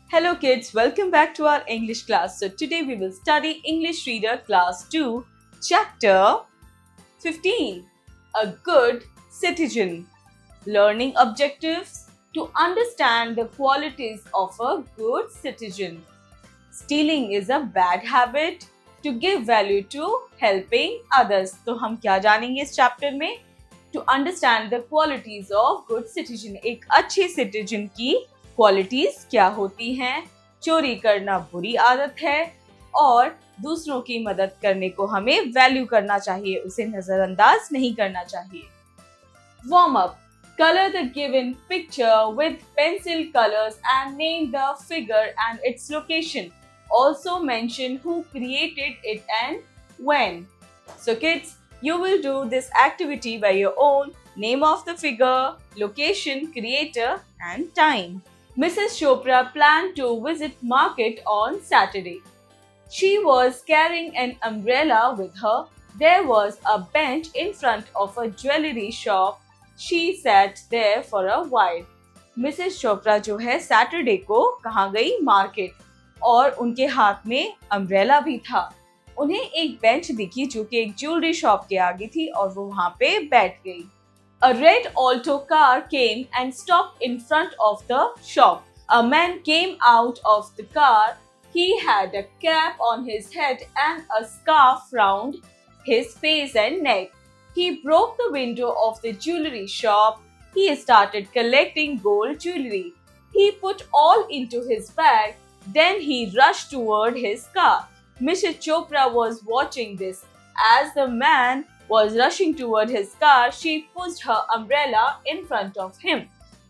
Hello kids, welcome back to our English class. So today we will study English Reader Class 2, Chapter 15, A Good Citizen. Learning objectives to understand the qualities of a good citizen. Stealing is a bad habit. To give value to helping others. तो हम क्या जानेंगे इस chapter में? To understand the qualities of good citizen. एक अच्छे citizen की qualities क्या होती हैं? चोरी करना बुरी आदत है और दूसरों की मदद करने को हमें वैल्यू करना चाहिए, उसे नजरअंदाज नहीं करना चाहिए. Warm up. Color the given picture with pencil colors and name the figure and its location. Also mention who created it and when. So kids, you will do this activity by your own. Name of the figure, location, creator and time. Mrs. Chopra planned to visit market on Saturday. She was carrying an umbrella with her. There was a bench in front of a jewelry shop. She sat there for a while. Mrs. Chopra जो है Saturday को कहाँ गई? Market. और उनके हाथ में umbrella भी था. उन्हें एक बेंच दिखी जो कि एक ज्वेलरी शॉप के आगे थी और वो वहाँ पे बैठ गई. A red Alto car came and stopped in front of the shop. A man came out of the car. He had a cap on his head and a scarf round his face and neck. He broke the window of the jewelry shop. He started collecting gold jewelry. He put all into his bag. Then he rushed toward his car. Mrs. Chopra was watching this. As the man was rushing toward his car, she pushed her umbrella in front of him.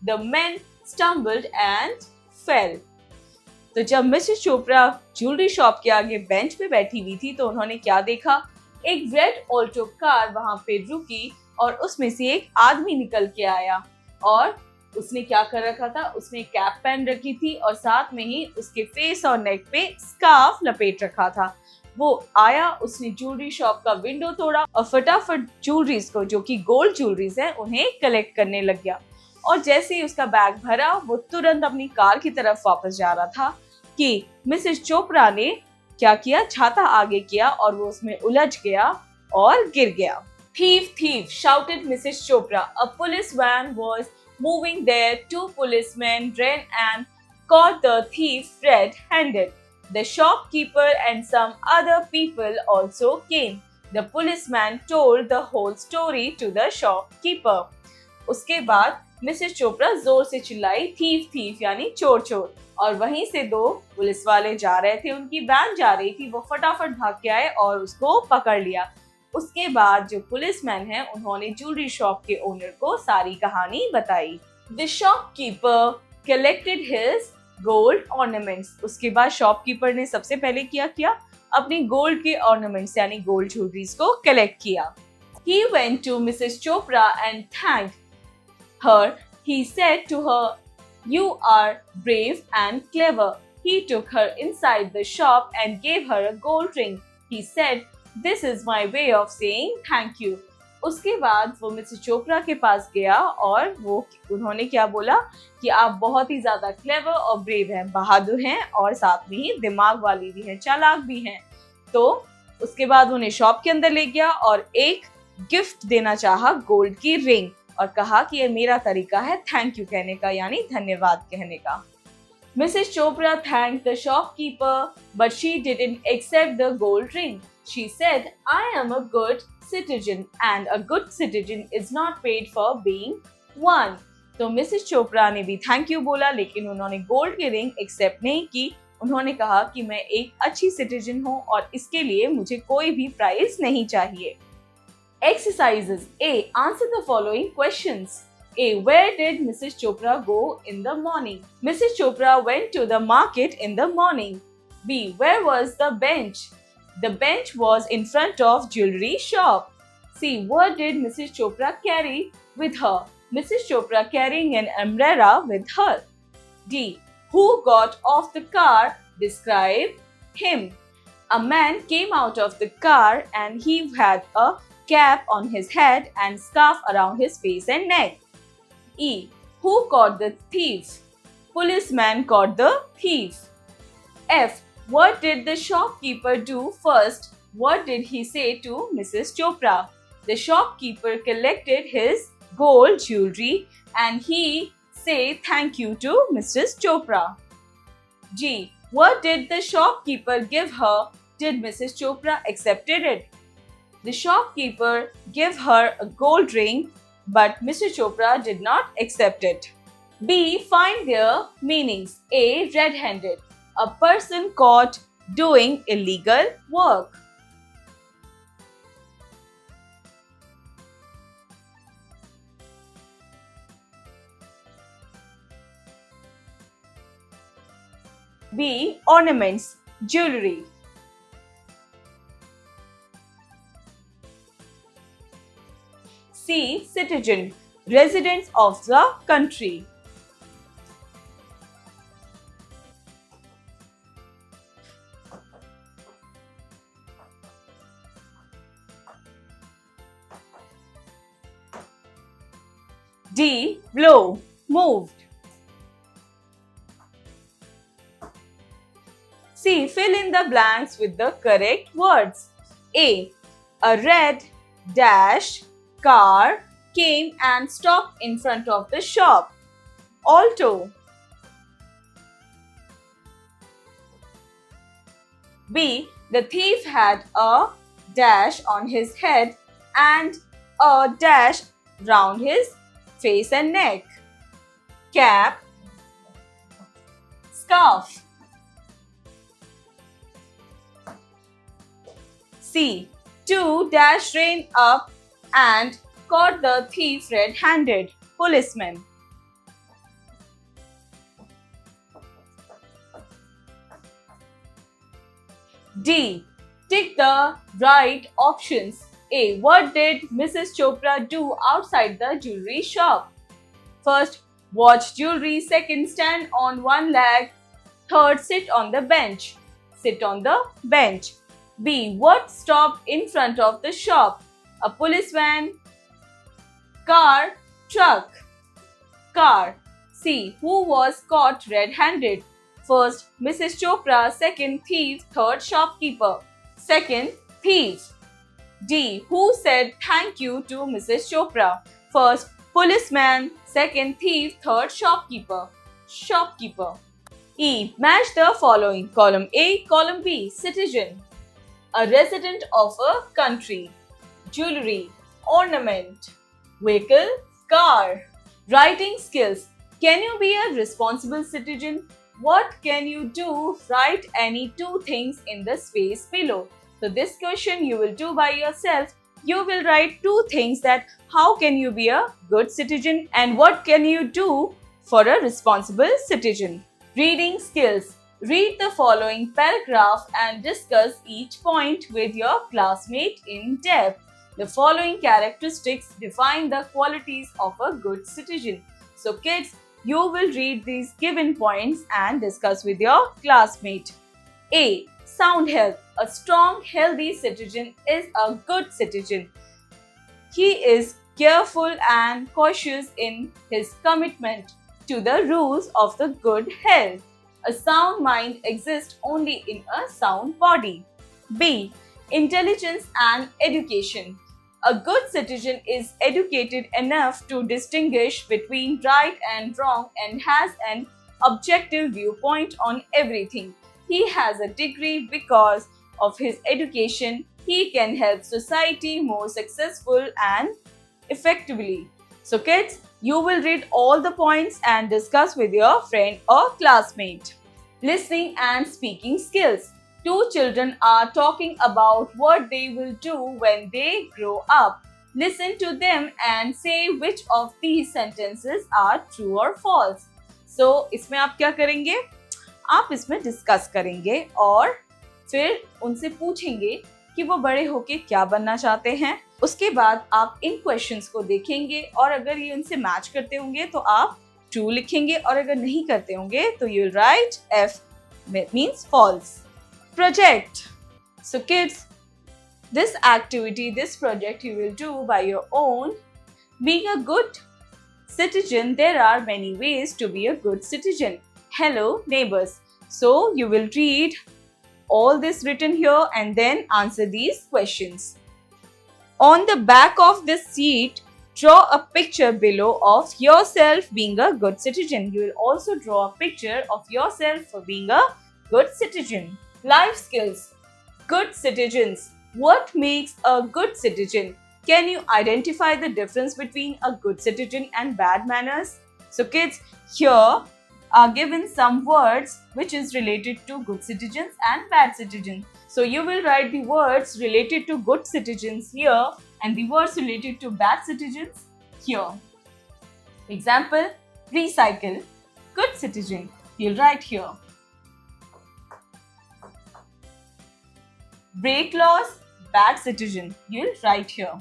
The man stumbled and fell. तो जब Mrs Chopra jewellery shop के आगे bench पे बैठी हुई थी तो उन्होंने क्या देखा? एक रेड ऑल्टो कार वहां पे रुकी और उसमें से एक आदमी निकल के आया और उसने क्या कर रखा था? उसने कैप पहन रखी थी और साथ में ही उसके फेस और नेक पे स्कार्फ लपेट रखा था. वो आया, उसने ज्वेलरी शॉप का विंडो तोड़ा और फटाफट ज्वेलरीज को, जो कि गोल्ड ज्वेलरीज हैं, उन्हें कलेक्ट करने लग गया. और जैसे ही उसका बैग भरा, वो तुरंत अपनी कार की तरफ वापस जा रहा था कि मिसेस चोपड़ा ने क्या किया? छाता आगे किया और वो उसमें उलझ गया और गिर गया. Thief, thief, shouted Mrs. Chopra. A police van was moving there. 2 policemen ran and caught the thief red-handed. The shopkeeper and some other people also came. The policeman told the whole story to the shopkeeper. उसके बाद Mrs Chopra जोर से चिल्लाई, thief thief यानी चोर चोर. और वहीं से 2 पुलिस वाले जा रहे थे, उनकी वैन जा रही थी, वो फटाफट भाग के आए और उसको पकड़ लिया. उसके बाद जो पुलिसमैन है उन्होंने ज्वेलरी शॉप के ओनर को सारी कहानी बताई. The shopkeeper collected his gold ornaments. उसके बाद शॉपकीपर ने सबसे पहले किया? अपनी गोल्ड के ऑर्नामेंट्स यानी गोल्ड ज्वेलरीज को कलेक्ट किया. He went to Mrs. Chopra and thanked her. He said to her, "You are brave and clever." He took her inside the shop and gave her a gold ring. He said, "This is my way of saying thank you." उसके बाद वो Mrs Chopra के पास गया और उन्होंने क्या बोला कि आप बहुत ही ज्यादा क्लेवर और ब्रेव हैं, बहादुर हैं और साथ में ही दिमाग वाली भी हैं, चालाक भी हैं. तो उसके बाद उन्हें शॉप के अंदर ले गया और एक गिफ्ट देना चाहा, गोल्ड की रिंग, और कहा कि ये मेरा तरीका है थैंक यू कहने का, यानी धन्यवाद कहने का. Mrs. Chopra thanked the shopkeeper, but she didn't accept the gold ring. She said, "I am a good citizen and a good citizen is not paid for being one." तो Mrs Chopra ने भी thank you बोला, लेकिन उन्होंने gold की ring accept नहीं की. उन्होंने कहा कि मैं एक अच्छी सिटीजन हूँ और इसके लिए मुझे कोई भी प्राइज नहीं चाहिए. Exercises. A. Answer the following questions. A. Where did Mrs. Chopra go in the morning? Mrs. Chopra went to the market in the morning. B. Where was the bench? The bench was in front of jewelry shop. C. What did Mrs. Chopra carry with her? Mrs. Chopra carrying an umbrella with her. D. Who got off the car? Describe him. A man came out of the car and he had a cap on his head and scarf around his face and neck. E. Who caught the thief? policeman caught the thief? F. What did the shopkeeper do first? What did he say to Mrs. Chopra? The shopkeeper collected his gold jewelry and he say thank you to Mrs. Chopra. G. What did the shopkeeper give her? Did Mrs. Chopra accepted it? The shopkeeper gave her a gold ring, but Mr. Chopra did not accept it. B. Find their meanings. A. Red-handed. A person caught doing illegal work. B. Ornaments, jewelry. C. Citizen, residents of the country. D. Blow, moved. C. Fill in the blanks with the correct words. A. A red dash car came and stopped in front of the shop. Alto. B. The thief had a dash on his head and a dash round his face and neck. Cap. Scarf. C. Two dash ran up and caught the thief red-handed. Policeman. D. Tick the right options. A. What did Mrs. Chopra do outside the jewelry shop? First, watch jewelry. Second, stand on one leg. Third, sit on the bench. Sit on the bench. B. What stopped in front of the shop? A police van, car, truck. Car. C. Who was caught red-handed? First, Mrs. Chopra. Second, thief. Third, shopkeeper. Second, thief. D. Who said thank you to Mrs. Chopra? First, policeman. Second, thief. Third, shopkeeper. Shopkeeper. E. Match the following. Column A, column B. Citizen. A resident of a country. Jewelry. Ornament. Vehicle. Car. Writing skills. Can you be a responsible citizen? What can you do? Write any two things in the space below. So this question you will do by yourself. You will write two things that how can you be a good citizen and what can you do for a responsible citizen. Reading skills. Read the following paragraph and discuss each point with your classmate in depth. The following characteristics define the qualities of a good citizen. So kids, you will read these given points and discuss with your classmate. A. Sound health. A strong, healthy citizen is a good citizen. He is careful and cautious in his commitment to the rules of the good health. A sound mind exists only in a sound body. B. Intelligence and education. A good citizen is educated enough to distinguish between right and wrong and has an objective viewpoint on everything. He has a degree because of his education. He can help society more successful and effectively. So kids, you will read all the points and discuss with your friend or classmate. Listening and speaking skills. Two children are talking about what they will do when they grow up. Listen to them and say which of these sentences are true or false. So, इसमें आप क्या करेंगे? आप इसमें discuss करेंगे और फिर उनसे पूछेंगे कि वो बड़े होके क्या बनना चाहते हैं. उसके बाद आप इन क्वेश्चंस को देखेंगे और अगर ये उनसे मैच करते होंगे तो आप ट्रू लिखेंगे और अगर नहीं करते होंगे तो you will write F means false. Project. So kids, this activity, this project you will do by your own. Being a good Citizen, there are many ways to be a good citizen. Hello, neighbors. So you will read all this written here and then answer these questions. On the back of this sheet, draw a picture below of yourself being a good citizen. You will also draw a picture of yourself for being a good citizen. Life skills. Good citizens. What makes a good citizen? Can you identify the difference between a good citizen and bad manners? So kids, here are given some words which is related to good citizens and bad citizens. So you will write the words related to good citizens here and the words related to bad citizens here. Example, recycle, good citizen, you'll write here. Break laws, bad citizen, you'll write here.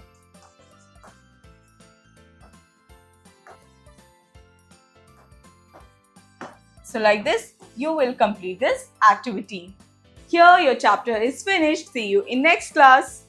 So like this, you will complete this activity. Here your chapter is finished. See you in next class.